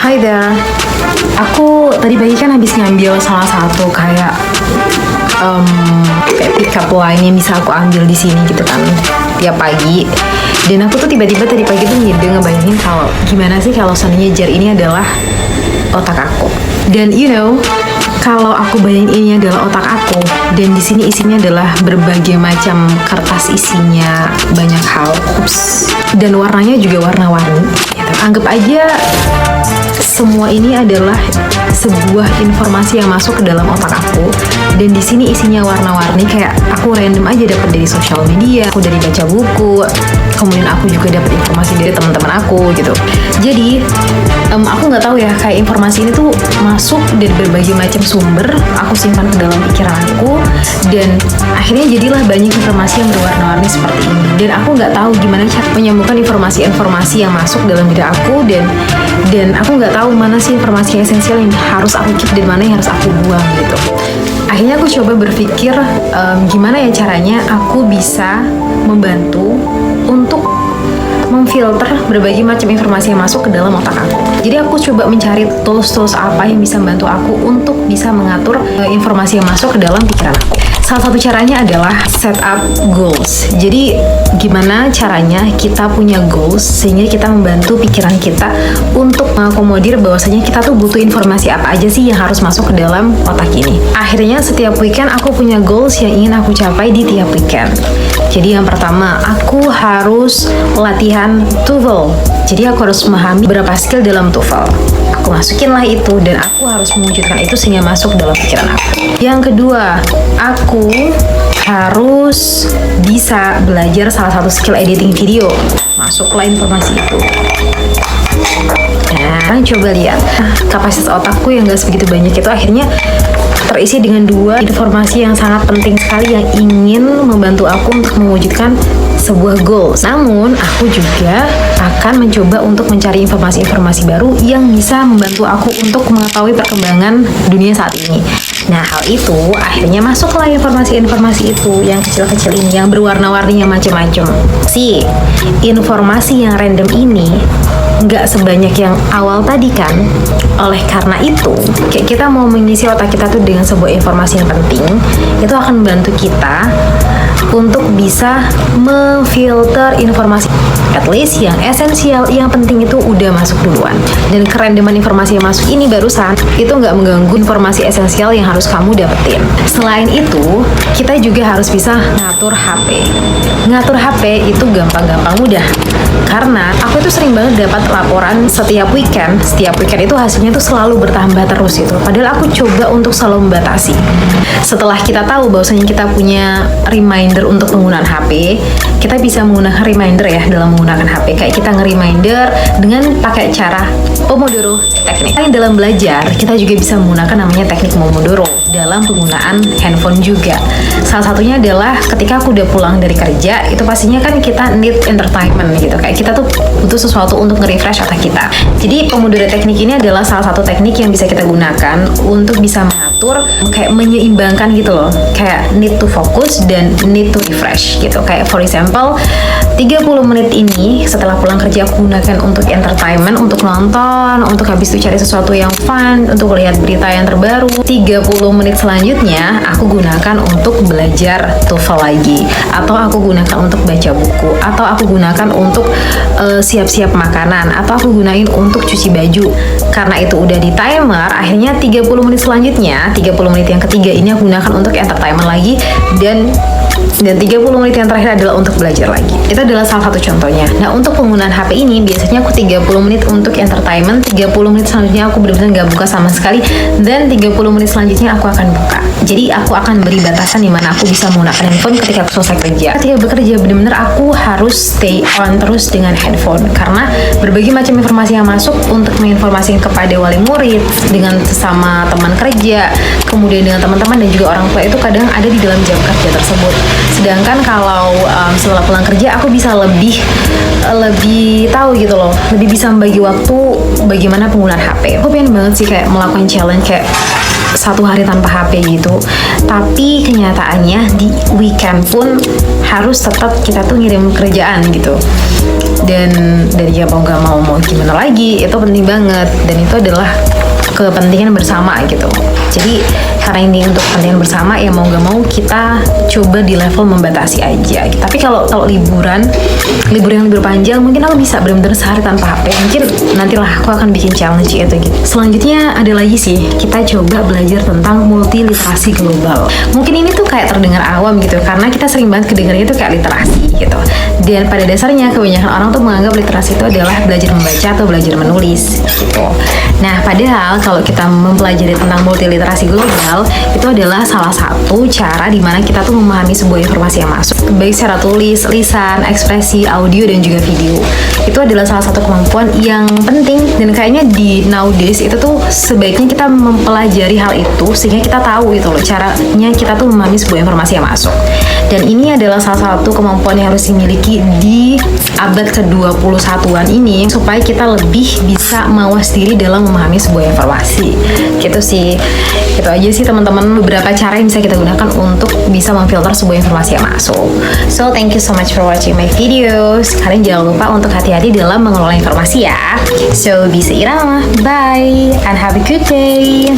Hi there. Aku tadi pagi kan habis ngambil salah satu kayak pick up line yang bisa aku ambil di sini gitu kan tiap pagi. Dan aku tuh tiba-tiba tadi pagi tuh ngebayangin kalau gimana sih kalau seandainya jar ini adalah otak aku. Dan kalau aku bayangin ini adalah otak aku dan di sini isinya adalah berbagai macam kertas isinya banyak hal. Dan warnanya juga warna-warni gitu. Anggap aja semua ini adalah sebuah informasi yang masuk ke dalam otak aku dan di sini isinya warna-warni, kayak aku random aja dapat dari sosial media, aku dari baca buku, kemudian aku juga dapat informasi dari teman-teman aku gitu. Jadi aku nggak tahu ya, kayak informasi ini tuh masuk dari berbagai macam sumber, aku simpan ke dalam pikiran aku dan akhirnya jadilah banyak informasi yang berwarna-warni seperti ini. Dan aku nggak tahu gimana cara menyambungkan informasi-informasi yang masuk dalam diri aku dan aku nggak tahu mana sih informasi yang esensial yang harus aku keep dan mana yang harus aku buang gitu. Akhirnya aku coba berpikir gimana ya caranya aku bisa membantu untuk memfilter berbagai macam informasi yang masuk ke dalam otak aku. Jadi aku coba mencari tools-tools apa yang bisa membantu aku untuk bisa mengatur informasi yang masuk ke dalam pikiran aku. Salah satu caranya adalah set up goals. Jadi gimana caranya kita punya goals sehingga kita membantu pikiran kita untuk mengakomodir bahwasanya kita tuh butuh informasi apa aja sih yang harus masuk ke dalam otak ini. Akhirnya setiap weekend aku punya goals yang ingin aku capai di tiap weekend. Jadi yang pertama, aku harus latihan TOEFL. Jadi aku harus memahami beberapa skill dalam TOEFL. Aku masukinlah itu dan aku harus mewujudkan itu sehingga masuk dalam pikiran aku. Yang kedua, aku harus bisa belajar salah satu skill editing video. Masuklah informasi itu. Nah, coba lihat kapasitas otakku yang gak sebegitu banyak itu akhirnya terisi dengan dua informasi yang sangat penting sekali yang ingin membantu aku untuk mewujudkan sebuah goals. Namun, aku juga akan mencoba untuk mencari informasi-informasi baru yang bisa membantu aku untuk mengetahui perkembangan dunia saat ini. Nah, hal itu akhirnya masuklah informasi-informasi itu yang kecil-kecil ini, yang berwarna-warni yang macam-macam. Si informasi yang random ini nggak sebanyak yang awal tadi kan. Oleh karena itu, kayak kita mau mengisi otak kita tuh dengan sebuah informasi yang penting, itu akan membantu kita untuk bisa memfilter informasi, at least yang esensial, yang penting itu udah masuk duluan. Dan kerandoman informasi yang masuk ini barusan itu nggak mengganggu informasi esensial yang harus kamu dapetin. Selain itu, kita juga harus bisa ngatur HP. Ngatur HP itu gampang-gampang mudah. Karena aku itu sering banget dapat laporan setiap weekend itu hasilnya tuh selalu bertambah terus itu. Padahal aku coba untuk selalu membatasi. Setelah kita tahu bahwasanya kita punya reminder untuk penggunaan HP, kita bisa menggunakan reminder ya dalam menggunakan HP. Kayak kita nge-reminder dengan pakai cara Pomodoro teknik. Dalam belajar, kita juga bisa menggunakan namanya teknik Pomodoro dalam penggunaan handphone juga. Salah satunya adalah ketika aku udah pulang dari kerja, itu pastinya kan kita need entertainment gitu. Kayak kita tuh butuh sesuatu untuk nge-refresh otak kita. Jadi Pomodoro teknik ini adalah salah satu teknik yang bisa kita gunakan untuk bisa mengatur, kayak menyeimbangkan gitu loh. Kayak need to focus dan need to refresh gitu. Kayak for example, 30 menit ini setelah pulang kerja aku gunakan untuk entertainment, untuk nonton, untuk habis itu cari sesuatu yang fun, untuk lihat berita yang terbaru. 30 menit selanjutnya aku gunakan untuk belajar TOEFL lagi, atau aku gunakan untuk baca buku, atau aku gunakan untuk siap-siap makanan, atau aku gunain untuk cuci baju. Karena itu udah di timer, akhirnya 30 menit selanjutnya, 30 menit yang ketiga ini aku gunakan untuk entertainment lagi, dan 30 menit yang terakhir adalah untuk belajar lagi. Itu adalah salah satu contohnya. Nah, untuk penggunaan HP ini biasanya aku 30 menit untuk entertainment, 30 menit selanjutnya aku benar-benar nggak buka sama sekali, dan 30 menit selanjutnya aku akan buka. Jadi aku akan beri batasan di mana aku bisa menggunakan handphone ketika aku selesai kerja. Ketika bekerja benar-benar aku harus stay on terus dengan handphone karena berbagai macam informasi yang masuk untuk menginformasikan kepada wali murid, dengan sesama teman kerja, kemudian dengan teman-teman dan juga orang tua itu kadang ada di dalam jam kerja tersebut. Sedangkan kalau setelah pulang kerja aku bisa lebih tahu gitu loh, lebih bisa membagi waktu bagaimana penggunaan HP. Aku pengen banget sih kayak melakukan challenge kayak 1 hari tanpa HP gitu, tapi kenyataannya di weekend pun harus tetap kita tuh ngirim kerjaan gitu. dan dari ya mau nggak mau gimana lagi, itu penting banget, dan itu adalah kepentingan bersama gitu. Jadi karena ini untuk kepentingan bersama, ya mau nggak mau kita coba di level membatasi aja. Tapi kalau liburan yang libur panjang, mungkin aku bisa benar-benar sehari tanpa HP. Mungkin nantilah aku akan bikin challenge itu gitu. Selanjutnya ada lagi sih, kita coba belajar tentang multiliterasi global. Mungkin ini tuh kayak terdengar awam gitu, karena kita sering banget kedengarnya itu kayak literasi gitu. Dan pada dasarnya kebanyakan orang tuh menganggap literasi itu adalah belajar membaca atau belajar menulis gitu. Nah, padahal kalau kita mempelajari tentang multiliterasi global, itu adalah salah satu cara dimana kita tuh memahami sebuah informasi yang masuk, baik secara tulis, lisan, ekspresi, audio, dan juga video. Itu adalah salah satu kemampuan yang penting, dan kayaknya di nowadays itu tuh sebaiknya kita mempelajari hal itu sehingga kita tahu gitu loh caranya kita tuh memahami sebuah informasi yang masuk. Dan ini adalah salah satu kemampuan yang harus dimiliki di abad ke-21-an ini, supaya kita lebih bisa mawas diri dalam memahami sebuah informasi. Gitu sih. Itu aja sih teman-teman, beberapa cara yang bisa kita gunakan untuk bisa memfilter sebuah informasi yang masuk. So, thank you so much for watching my videos. Kalian jangan lupa untuk hati-hati dalam mengelola informasi ya. So, bisa Irama. Bye and have a good day.